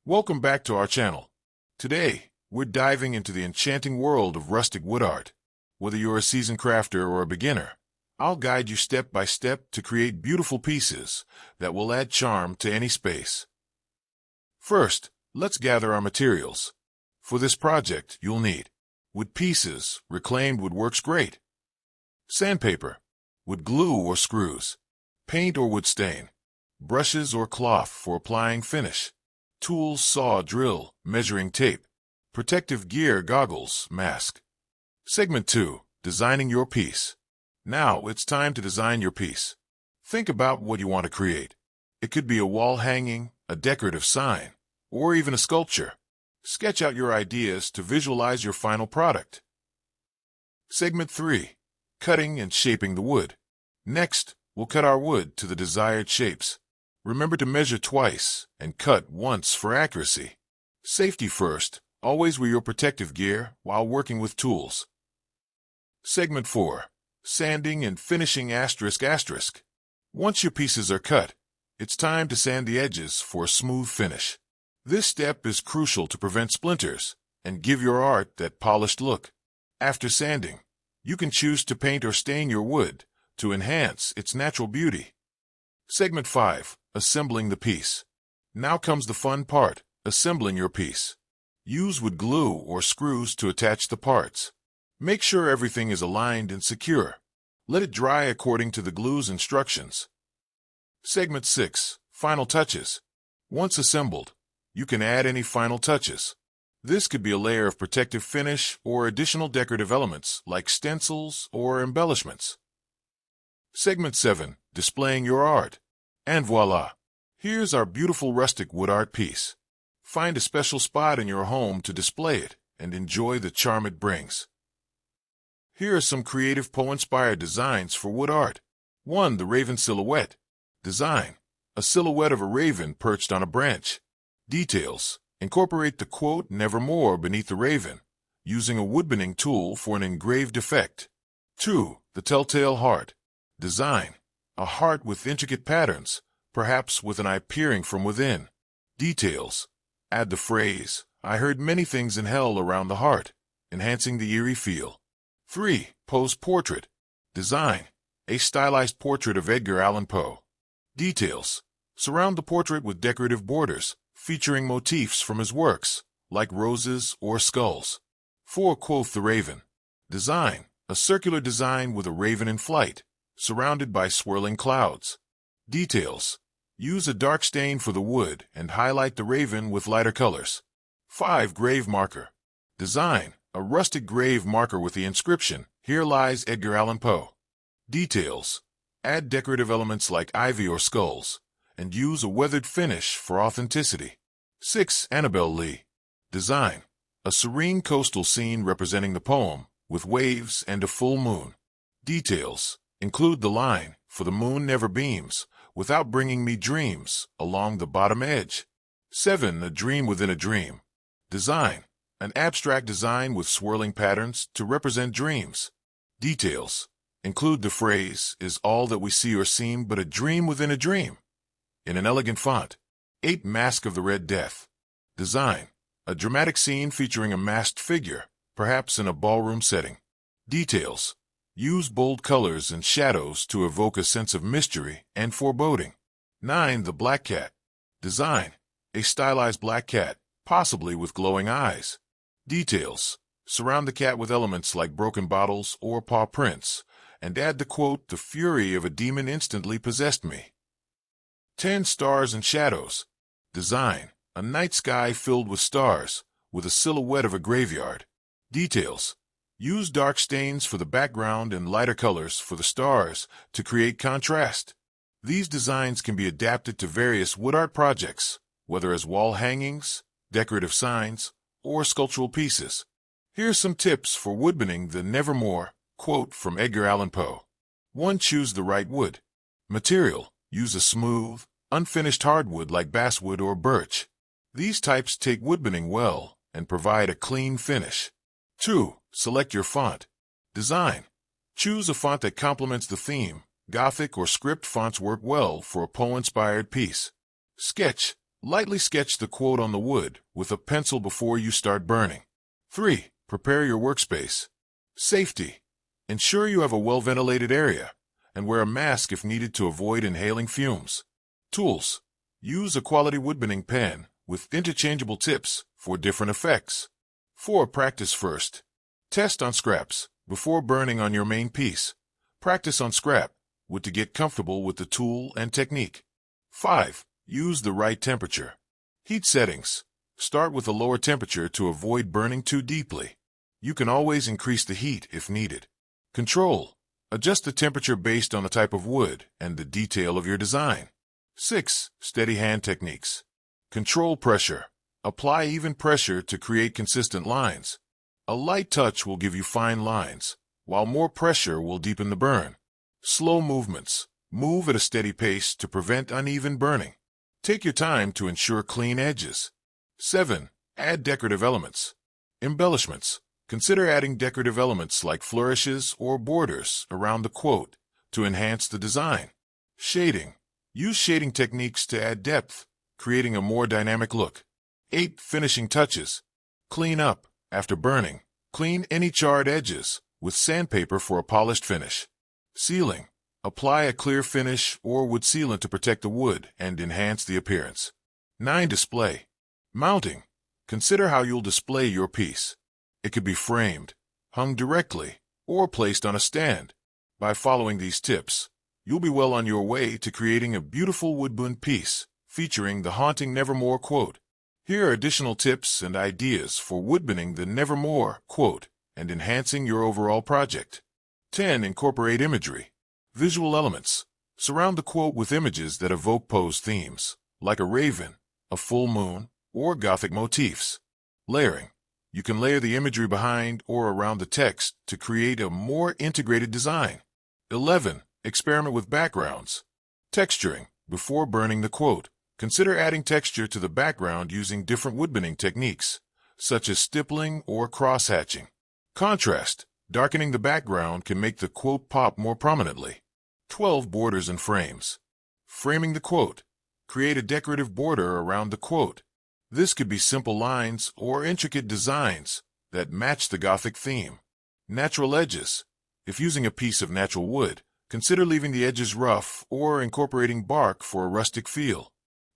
Welcome back to our channel. Today, we're diving into the enchanting world of rustic wood art. Whether you're a seasoned crafter or a beginner, I'll guide you step by step to create beautiful pieces that will add charm to any space. First, let's gather our materials. For this project, you'll need wood pieces. Reclaimed wood works great. Sandpaper, wood glue or screws, paint or wood stain, brushes or cloth for applying finish, tools, saw, drill, measuring tape, protective gear, goggles, mask. Segment 2. Designing your piece. Now it's time to design your piece. Think about what you want to create. It could be a wall hanging, a decorative sign, or even a sculpture. Sketch out your ideas to visualize your final product. Segment 3. Cutting and shaping the wood. Next, we'll cut our wood to the desired shapes. Remember to measure twice and cut once for accuracy. Safety first. Always wear your protective gear while working with tools. Segment 4. Sanding and finishing ***. Once your pieces are cut, it's time to sand the edges for a smooth finish. This step is crucial to prevent splinters and give your art that polished look. After sanding, you can choose to paint or stain your wood to enhance its natural beauty. Segment 5. Assembling the piece. Now comes the fun part, assembling your piece. Use wood glue or screws to attach the parts. Make sure everything is aligned and secure. Let it dry according to the glue's instructions. Segment 6. Final touches. Once assembled, you can add any final touches. This could be a layer of protective finish or additional decorative elements like stencils or embellishments. Segment 7. Displaying your art. And voila! Here's our beautiful rustic wood art piece. Find a special spot in your home to display it and enjoy the charm it brings. Here are some creative Poe-inspired designs for wood art. 1. The Raven Silhouette. Design: a silhouette of a raven perched on a branch. Details: incorporate the quote "Nevermore" beneath the raven, using a woodburning tool for an engraved effect. 2. The Telltale Heart. Design: a heart with intricate patterns, perhaps with an eye peering from within. Details: add the phrase, "I heard many things in hell" around the heart, enhancing the eerie feel. 3. Poe's Portrait. Design: a stylized portrait of Edgar Allan Poe. Details: surround the portrait with decorative borders, featuring motifs from his works, like roses or skulls. 4. Quoth the Raven. Design: a circular design with a raven in flight, surrounded by swirling clouds. Details: use a dark stain for the wood and highlight the raven with lighter colors. 5. Grave Marker. Design: a rustic grave marker with the inscription, "Here lies Edgar Allan Poe." Details: add decorative elements like ivy or skulls, and use a weathered finish for authenticity. 6. Annabel Lee. Design: a serene coastal scene representing the poem, with waves and a full moon. Details: include the line, "For the moon never beams, without bringing me dreams," along the bottom edge. 7. A Dream Within a Dream. Design: an abstract design with swirling patterns to represent dreams. Details: include the phrase, "Is all that we see or seem but a dream within a dream?" in an elegant font. 8. Mask of the Red Death. Design: a dramatic scene featuring a masked figure, perhaps in a ballroom setting. Details: use bold colors and shadows to evoke a sense of mystery and foreboding. 9. The Black Cat. Design: a stylized black cat, possibly with glowing eyes. Details: surround the cat with elements like broken bottles or paw prints, and add the quote, "The fury of a demon instantly possessed me." 10. Stars and Shadows. Design: a night sky filled with stars, with a silhouette of a graveyard. Details: use dark stains for the background and lighter colors for the stars to create contrast. These designs can be adapted to various wood art projects, whether as wall hangings, decorative signs, or sculptural pieces. Here's some tips for woodburning the "Nevermore" quote from Edgar Allan Poe. 1. Choose the right wood. Material: use a smooth, unfinished hardwood like basswood or birch. These types take woodburning well and provide a clean finish. 2. Select your font. Design: choose a font that complements the theme. Gothic or script fonts work well for a Poe-inspired piece. Sketch: Lightly sketch the quote on the wood with a pencil before you start burning. 3. Prepare your workspace. Safety. Ensure you have a well-ventilated area, and wear a mask if needed to avoid inhaling fumes. Tools. Use a quality woodburning pen with interchangeable tips for different effects. 4. Practice first. Test on scraps before burning on your main piece. Practice on scrap wood to get comfortable with the tool and technique. 5. Use the right temperature. Heat settings. Start with a lower temperature to avoid burning too deeply. You can always increase the heat if needed. Control. Adjust the temperature based on the type of wood and the detail of your design. 6. Steady hand techniques. Control pressure. Apply even pressure to create consistent lines. A light touch will give you fine lines, while more pressure will deepen the burn. Slow movements. Move at a steady pace to prevent uneven burning. Take your time to ensure clean edges. 7. Add decorative elements. Embellishments. Consider adding decorative elements like flourishes or borders around the quote to enhance the design. Shading. Use shading techniques to add depth, creating a more dynamic look. 8. Finishing touches. Clean up. After burning, clean any charred edges with sandpaper for a polished finish. Sealing. Apply a clear finish or wood sealant to protect the wood and enhance the appearance. 9. Display. Mounting. Consider how you'll display your piece. It could be framed, hung directly, or placed on a stand. By following these tips, you'll be well on your way to creating a beautiful woodburn piece featuring the haunting Nevermore quote. Here are additional tips and ideas for woodburning the Nevermore quote and enhancing your overall project. 10. Incorporate imagery. Visual elements. Surround the quote with images that evoke Poe's themes, like a raven, a full moon, or Gothic motifs. Layering. You can layer the imagery behind or around the text to create a more integrated design. 11. Experiment with backgrounds. Texturing. Before burning the quote, consider adding texture to the background using different woodburning techniques, such as stippling or cross-hatching. Contrast. Darkening the background can make the quote pop more prominently. 12. Borders and frames. Framing the quote. Create a decorative border around the quote. This could be simple lines or intricate designs that match the Gothic theme. Natural edges. If using a piece of natural wood, consider leaving the edges rough or incorporating bark for a rustic feel.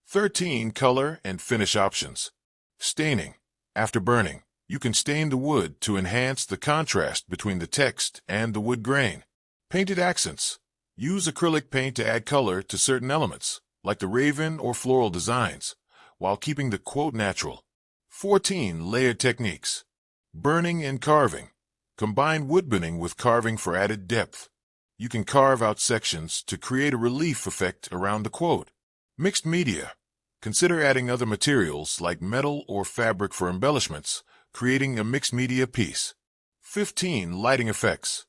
13. Color and finish options. Staining. After burning, you can stain the wood to enhance the contrast between the text and the wood grain. Painted accents. Use acrylic paint to add color to certain elements, like the raven or floral designs, while keeping the quote natural. 14. Layered techniques. Burning and carving. Combine woodburning with carving for added depth. You can carve out sections to create a relief effect around the quote. Mixed media. Consider adding other materials like metal or fabric for embellishments, creating a mixed media piece. 15. Lighting effects.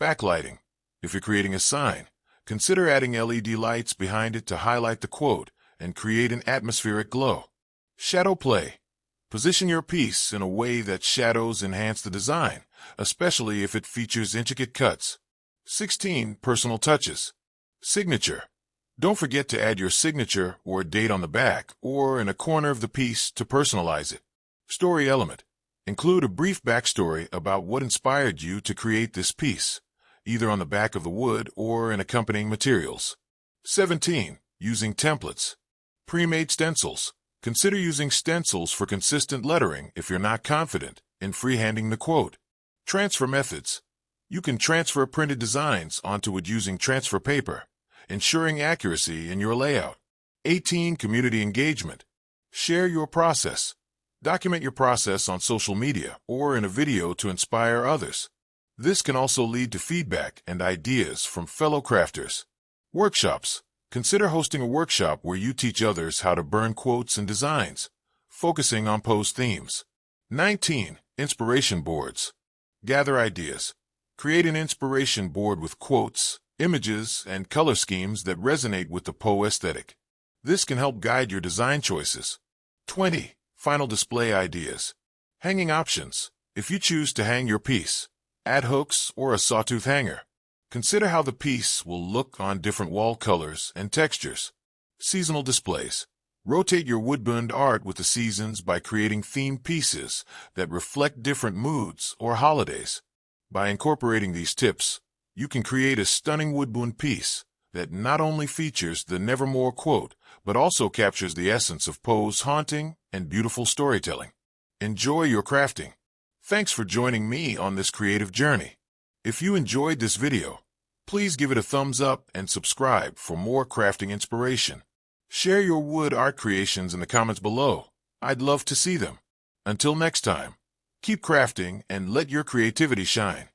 Backlighting. If you're creating a sign, consider adding LED lights behind it to highlight the quote and create an atmospheric glow. Shadow play. Position your piece in a way that shadows enhance the design, especially if it features intricate cuts. 16. Personal touches. Signature. Don't forget to add your signature or date on the back or in a corner of the piece to personalize it. Story element. Include a brief backstory about what inspired you to create this piece, either on the back of the wood or in accompanying materials. 17. Using templates. Pre-made stencils. Consider using stencils for consistent lettering if you're not confident in freehanding the quote. Transfer methods. You can transfer printed designs onto wood using transfer paper, ensuring accuracy in your layout. 18. Community engagement. Share your process. Document your process on social media or in a video to inspire others. This can also lead to feedback and ideas from fellow crafters. Workshops. Consider hosting a workshop where you teach others how to burn quotes and designs, focusing on Poe's themes. 19. Inspiration boards. Gather ideas. Create an inspiration board with quotes, images, and color schemes that resonate with the Poe aesthetic. This can help guide your design choices. 20. Final display ideas. Hanging options. If you choose to hang your piece, add hooks or a sawtooth hanger. Consider how the piece will look on different wall colors and textures. Seasonal displays. Rotate your woodburned art with the seasons by creating themed pieces that reflect different moods or holidays. By incorporating these tips, you can create a stunning woodburned piece that not only features the Nevermore quote, but also captures the essence of Poe's haunting and beautiful storytelling. Enjoy your crafting. Thanks for joining me on this creative journey. If you enjoyed this video, please give it a thumbs up and subscribe for more crafting inspiration. Share your wood art creations in the comments below. I'd love to see them. Until next time, keep crafting and let your creativity shine.